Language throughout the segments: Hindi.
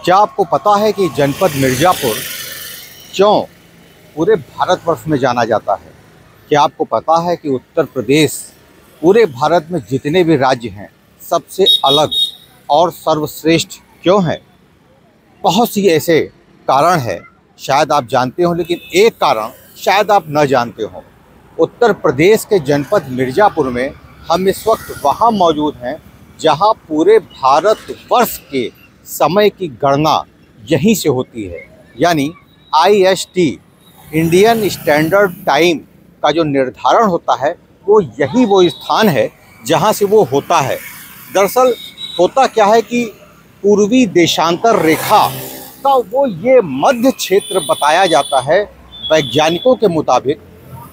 क्या आपको पता है कि जनपद मिर्ज़ापुर क्यों पूरे भारतवर्ष में जाना जाता है? क्या आपको पता है कि उत्तर प्रदेश पूरे भारत में जितने भी राज्य हैं सबसे अलग और सर्वश्रेष्ठ क्यों है? बहुत सी ऐसे कारण हैं, शायद आप जानते हो, लेकिन एक कारण शायद आप न जानते हो। उत्तर प्रदेश के जनपद मिर्ज़ापुर में हम इस वक्त वहाँ मौजूद हैं जहाँ पूरे भारतवर्ष के समय की गणना यहीं से होती है। यानी IST इंडियन स्टैंडर्ड टाइम का जो निर्धारण होता है वो स्थान है जहाँ से वो होता है। दरअसल होता क्या है कि पूर्वी देशांतर रेखा का वो ये मध्य क्षेत्र बताया जाता है। वैज्ञानिकों के मुताबिक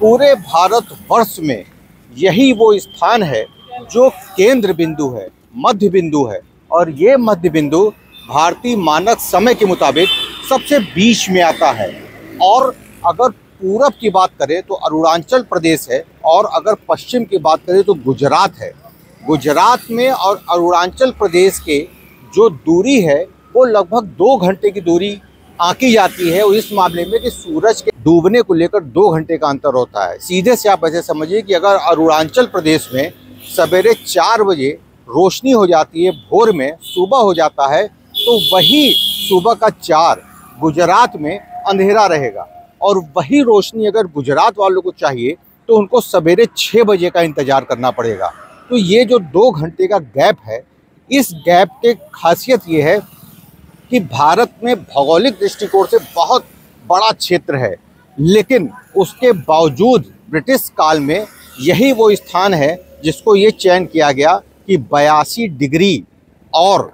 पूरे भारतवर्ष में यही वो स्थान है जो केंद्र बिंदु है, मध्य बिंदु है। और ये मध्य बिंदु भारतीय मानक समय के मुताबिक सबसे बीच में आता है। और अगर पूरब की बात करें तो अरुणाचल प्रदेश है, और अगर पश्चिम की बात करें तो गुजरात है। गुजरात में और अरुणाचल प्रदेश के जो दूरी है वो लगभग 2 घंटे की दूरी आंकी जाती है। और इस मामले में कि सूरज के डूबने को लेकर 2 घंटे का अंतर होता है। सीधे से आप ऐसे समझिए कि अगर अरुणाचल प्रदेश में सवेरे 4 बजे रोशनी हो जाती है, भोर में सुबह हो जाता है, तो वही सुबह का 4 गुजरात में अंधेरा रहेगा। और वही रोशनी अगर गुजरात वालों को चाहिए तो उनको सवेरे 6 बजे का इंतज़ार करना पड़ेगा। तो ये जो 2 घंटे का गैप है, इस गैप की खासियत ये है कि भारत में भौगोलिक दृष्टिकोण से बहुत बड़ा क्षेत्र है, लेकिन उसके बावजूद ब्रिटिश काल में यही वो स्थान है जिसको ये चयन किया गया कि 82 डिग्री और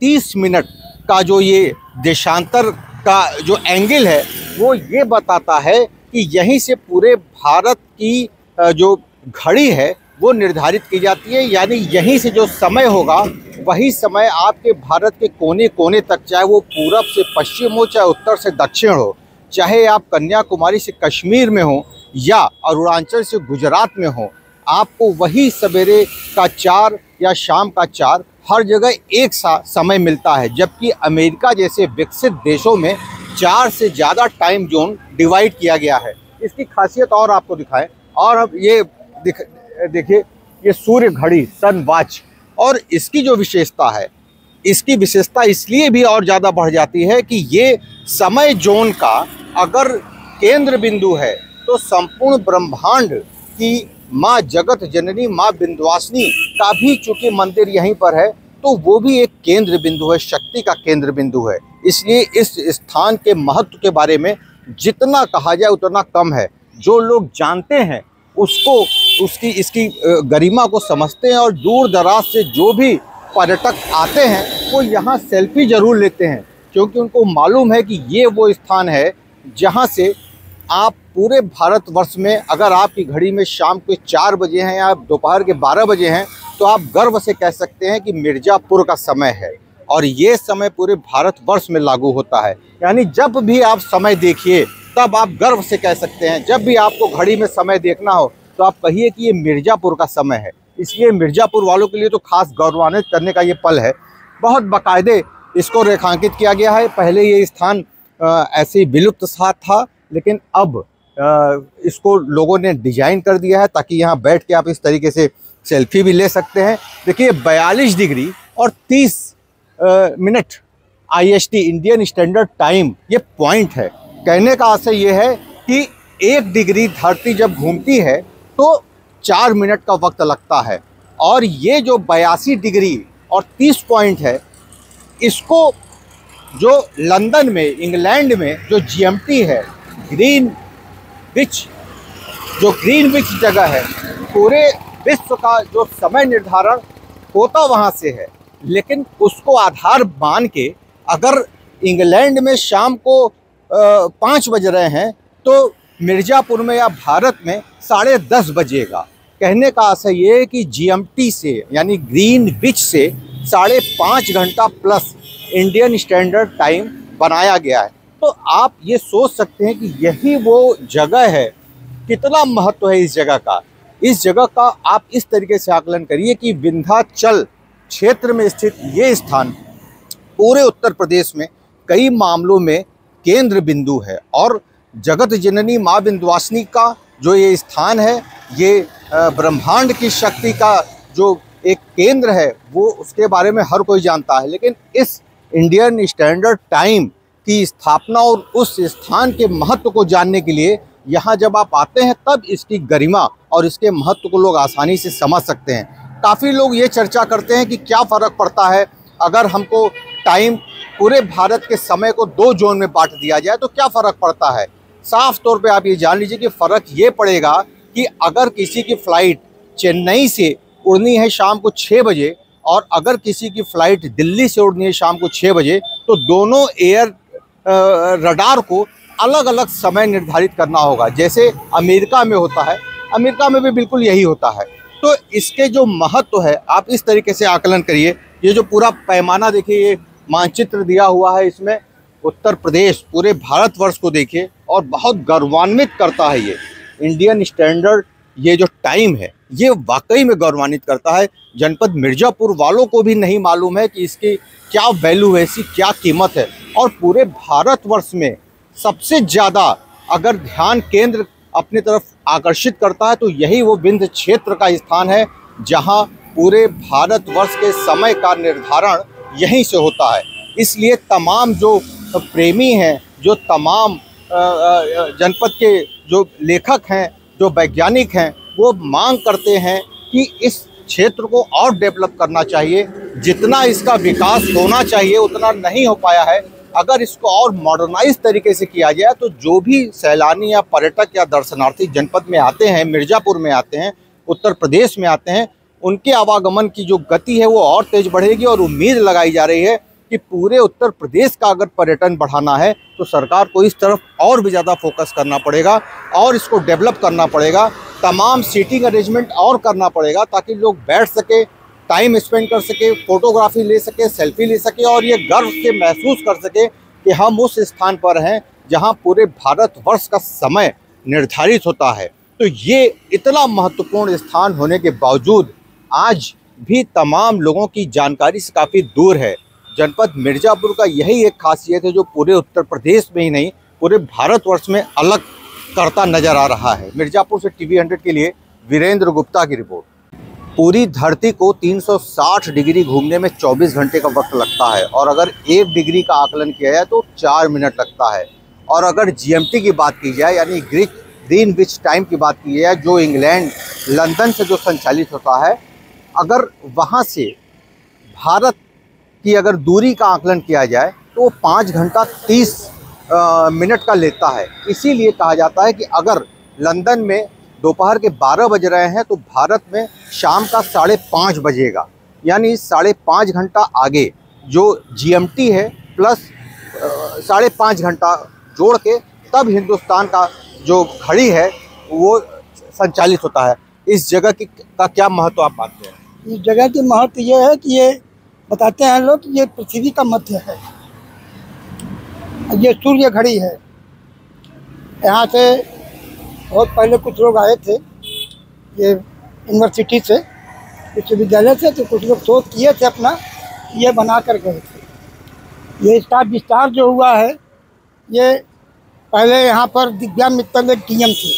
30 मिनट का जो ये देशांतर का जो एंगल है वो ये बताता है कि यहीं से पूरे भारत की जो घड़ी है वो निर्धारित की जाती है। यानी यहीं से जो समय होगा वही समय आपके भारत के कोने कोने तक, चाहे वो पूरब से पश्चिम हो, चाहे उत्तर से दक्षिण हो, चाहे आप कन्याकुमारी से कश्मीर में हो या अरुणाचल से गुजरात में हो, आपको वही सवेरे का 4 या शाम का 4 हर जगह एक सा समय मिलता है। जबकि अमेरिका जैसे विकसित देशों में 4 से ज़्यादा टाइम जोन डिवाइड किया गया है। इसकी खासियत और आपको दिखाएं। और अब ये देखिए ये सूर्य घड़ी, सन वॉच, और इसकी जो विशेषता है, इसकी विशेषता इसलिए भी और ज़्यादा बढ़ जाती है कि ये समय जोन का अगर केंद्र बिंदु है तो संपूर्ण ब्रह्मांड की माँ जगत जननी माँ विंध्यवासिनी का भी चूँकि मंदिर यहीं पर है, तो वो भी एक केंद्र बिंदु है, शक्ति का केंद्र बिंदु है। इसलिए इस स्थान के महत्व के बारे में जितना कहा जाए उतना कम है। जो लोग जानते हैं उसको इसकी गरिमा को समझते हैं, और दूर दराज से जो भी पर्यटक आते हैं वो यहाँ सेल्फी ज़रूर लेते हैं, क्योंकि उनको मालूम है कि ये वो स्थान है जहाँ से आप पूरे भारतवर्ष में, अगर आपकी घड़ी में शाम के 4 बजे हैं या दोपहर के 12 बजे हैं, तो आप गर्व से कह सकते हैं कि मिर्ज़ापुर का समय है। और ये समय पूरे भारतवर्ष में लागू होता है। यानी जब भी आप समय देखिए तब आप गर्व से कह सकते हैं। जब भी आपको घड़ी में समय देखना हो तो आप कहिए कि ये मिर्ज़ापुर का समय है। इसलिए मिर्ज़ापुर वालों के लिए तो खास गौरवान्वित करने का ये पल है। बहुत बाकायदे इसको रेखांकित किया गया है। पहले ये स्थान ऐसे ही विलुप्त सा था, लेकिन अब इसको लोगों ने डिजाइन कर दिया है ताकि यहाँ बैठ के आप इस तरीके से सेल्फी भी ले सकते हैं। देखिए 42 डिग्री और 30 minute IST Indian standard time ये पॉइंट है। कहने का आशय ये है कि 1 डिग्री धरती जब घूमती है तो 4 मिनट का वक्त लगता है। और ये जो 82 डिग्री और 30 पॉइंट है, इसको जो लंदन में, इंग्लैंड में जो GMT है, जो ग्रीनविच जगह है, पूरे विश्व का जो समय निर्धारण होता वहाँ से है। लेकिन उसको आधार मान के अगर इंग्लैंड में शाम को 5 बज रहे हैं तो मिर्ज़ापुर में या भारत में 10:30 बजेगा। कहने का आशय ये है कि GMT से यानी ग्रीनविच से 5.5 घंटा प्लस इंडियन स्टैंडर्ड टाइम बनाया गया है। तो आप ये सोच सकते हैं कि यही वो जगह है। कितना महत्व है इस जगह का। इस जगह का आप इस तरीके से आकलन करिए कि विंध्याचल क्षेत्र में स्थित ये स्थान पूरे उत्तर प्रदेश में कई मामलों में केंद्र बिंदु है। और जगत जननी माँ विंध्यवासिनी का जो ये स्थान है, ये ब्रह्मांड की शक्ति का जो एक केंद्र है, वो उसके बारे में हर कोई जानता है। लेकिन इस इंडियन स्टैंडर्ड टाइम की स्थापना और उस स्थान के महत्व को जानने के लिए यहाँ जब आप आते हैं, तब इसकी गरिमा और इसके महत्व को लोग आसानी से समझ सकते हैं। काफ़ी लोग ये चर्चा करते हैं कि क्या फ़र्क पड़ता है अगर हमको टाइम पूरे भारत के समय को 2 जोन में बांट दिया जाए तो क्या फ़र्क पड़ता है। साफ तौर पे आप ये जान लीजिए कि फ़र्क ये पड़ेगा कि अगर किसी की फ़्लाइट चेन्नई से उड़नी है शाम को 6 बजे और अगर किसी की फ़्लाइट दिल्ली से उड़नी है शाम को 6 बजे, तो दोनों एयर रडार को अलग अलग समय निर्धारित करना होगा। जैसे अमेरिका में होता है, अमेरिका में भी बिल्कुल यही होता है। तो इसके जो महत्व है, आप इस तरीके से आकलन करिए। ये जो पूरा पैमाना देखिए, ये मानचित्र दिया हुआ है, इसमें उत्तर प्रदेश पूरे भारतवर्ष को देखिए और बहुत गौरवान्वित करता है। ये इंडियन स्टैंडर्ड ये जो टाइम है, ये वाकई में गौरवान्वित करता है। जनपद मिर्ज़ापुर वालों को भी नहीं मालूम है कि इसकी क्या वैल्यू है, इसकी क्या कीमत है। और पूरे भारतवर्ष में सबसे ज़्यादा अगर ध्यान केंद्र अपनी तरफ आकर्षित करता है तो यही वो विंध्य क्षेत्र का स्थान है, जहां पूरे भारतवर्ष के समय का निर्धारण यहीं से होता है। इसलिए तमाम जो प्रेमी हैं, जो तमाम जनपद के जो लेखक हैं, जो वैज्ञानिक हैं, वो मांग करते हैं कि इस क्षेत्र को और डेवलप करना चाहिए। जितना इसका विकास होना चाहिए उतना नहीं हो पाया है। अगर इसको और मॉडर्नाइज तरीके से किया जाए तो जो भी सैलानी या पर्यटक या दर्शनार्थी जनपद में आते हैं, मिर्ज़ापुर में आते हैं, उत्तर प्रदेश में आते हैं, उनके आवागमन की जो गति है वो और तेज़ बढ़ेगी। और उम्मीद लगाई जा रही है कि पूरे उत्तर प्रदेश का अगर पर्यटन बढ़ाना है तो सरकार को इस तरफ और भी ज़्यादा फोकस करना पड़ेगा और इसको डेवलप करना पड़ेगा। तमाम सीटिंग अरेंजमेंट और करना पड़ेगा ताकि लोग बैठ सके, टाइम स्पेंड कर सके, फोटोग्राफी ले सके, सेल्फी ले सके और ये गर्व से महसूस कर सके कि हम उस स्थान पर हैं जहां पूरे भारतवर्ष का समय निर्धारित होता है। तो ये इतना महत्वपूर्ण स्थान होने के बावजूद आज भी तमाम लोगों की जानकारी से काफ़ी दूर है। जनपद मिर्ज़ापुर का यही एक खासियत है जो पूरे उत्तर प्रदेश में ही नहीं, पूरे भारतवर्ष में अलग करता नज़र आ रहा है। मिर्ज़ापुर से टीवी 100 के लिए वीरेंद्र गुप्ता की रिपोर्ट। पूरी धरती को 360 डिग्री घूमने में 24 घंटे का वक्त लगता है और अगर 1 डिग्री का आकलन किया जाए तो 4 मिनट लगता है। और अगर GMT की बात की जाए यानी ग्रीनविच टाइम की बात की जाए, जो इंग्लैंड लंदन से जो संचालित होता है, अगर वहाँ से भारत की अगर दूरी का आकलन किया जाए तो 5 घंटा 30 मिनट का लेता है। इसीलिए कहा जाता है कि अगर लंदन में दोपहर के 12 बज रहे हैं तो भारत में शाम का 5:30 बजेगा, यानी 5.5 घंटा आगे जो GMT है प्लस 5.5 घंटा जोड़ के तब हिंदुस्तान का जो घड़ी है वो संचालित होता है। इस जगह का क्या महत्व आप मानते हैं? इस जगह की महत्व ये है कि ये बताते हैं लोग कि ये पृथ्वी का मध्य है, ये सूर्य घड़ी है। यहाँ से बहुत पहले कुछ लोग आए थे, ये यूनिवर्सिटी से, विश्वविद्यालय से, तो कुछ लोग शोध किए थे अपना, ये बना कर गए थे। ये इसका विस्तार जो हुआ है, ये पहले यहाँ पर दिव्या मित्तल एक DM थे,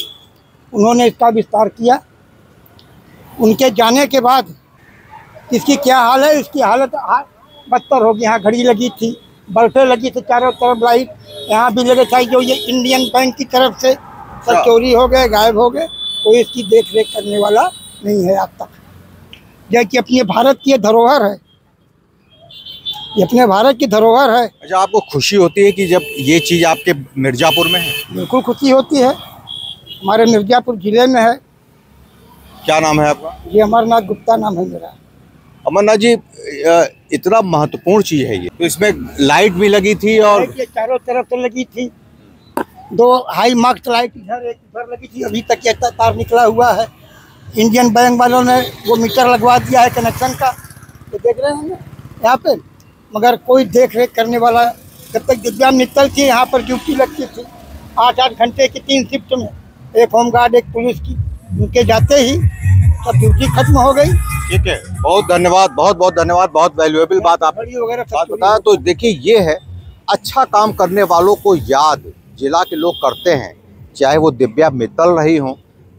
उन्होंने इसका विस्तार किया। उनके जाने के बाद इसकी क्या हाल है, इसकी हालत बदतर हो गई। यहाँ घड़ी लगी थी, बल्बें लगी थी चारों तरफ, लाइट यहाँ भी लगे था। जो ये इंडियन बैंक की तरफ से सब चोरी हो गए, गायब हो गए, कोई इसकी देख रेख करने वाला नहीं है आज तक। जबकि अपने भारत की धरोहर है, ये अपने भारत की धरोहर है। अच्छा, आपको खुशी होती है कि जब ये चीज़ आपके मिर्ज़ापुर में है? बिल्कुल खुशी होती है, हमारे मिर्ज़ापुर जिले में है। क्या नाम है आपका? जी अमरनाथ गुप्ता नाम है मेरा। अमरनाथ जी, इतना महत्वपूर्ण चीज़ है ये, तो इसमें लाइट भी लगी थी और ये चारों तरफ से लगी थी, 2 हाई मार्क्स लाइट इधर एक इधर लगी थी। अभी तक ये तार निकला हुआ है। इंडियन बैंक वालों ने वो मीटर लगवा दिया है कनेक्शन का, तो देख रहे हैं ना यहाँ पे, मगर कोई देख रेख करने वाला। जब तक दिव्या मित्तल थी यहाँ पर ड्यूटी लगती थी 8-8 घंटे की 3 शिफ्ट में, एक होमगार्ड एक पुलिस की, उनके जाते ही सब ड्यूटी खत्म हो गई। ठीक है, बहुत धन्यवाद, बहुत बहुत धन्यवाद, बहुत वैल्यूएबल बात आप बताया। तो देखिए ये है अच्छा काम करने वालों को याद जिला के लोग करते हैं, चाहे वो दिव्या मित्तल रही हों,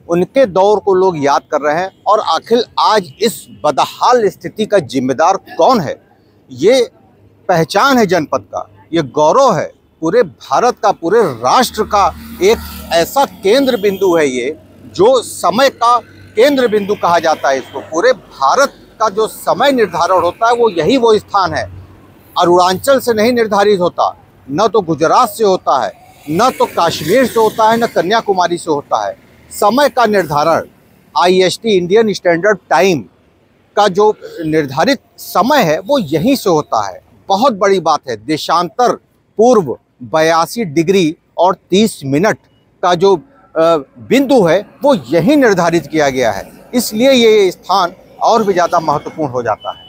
उनके दौर को लोग याद कर रहे हैं। और आखिर आज इस बदहाल स्थिति का जिम्मेदार कौन है? ये पहचान है जनपद का, ये गौरव है पूरे भारत का, पूरे राष्ट्र का एक ऐसा केंद्र बिंदु है ये, जो समय का केंद्र बिंदु कहा जाता है इसको। पूरे भारत का जो समय निर्धारण होता है वो यही वो स्थान है। अरुणाचल से नहीं निर्धारित होता, न तो गुजरात से होता है, न तो कश्मीर से होता है, न कन्याकुमारी से होता है। समय का निर्धारण IST इंडियन स्टैंडर्ड टाइम का जो निर्धारित समय है वो यहीं से होता है। बहुत बड़ी बात है। देशांतर पूर्व 82 डिग्री और 30 मिनट का जो बिंदु है वो यहीं निर्धारित किया गया है, इसलिए ये स्थान और भी ज़्यादा महत्वपूर्ण हो जाता है।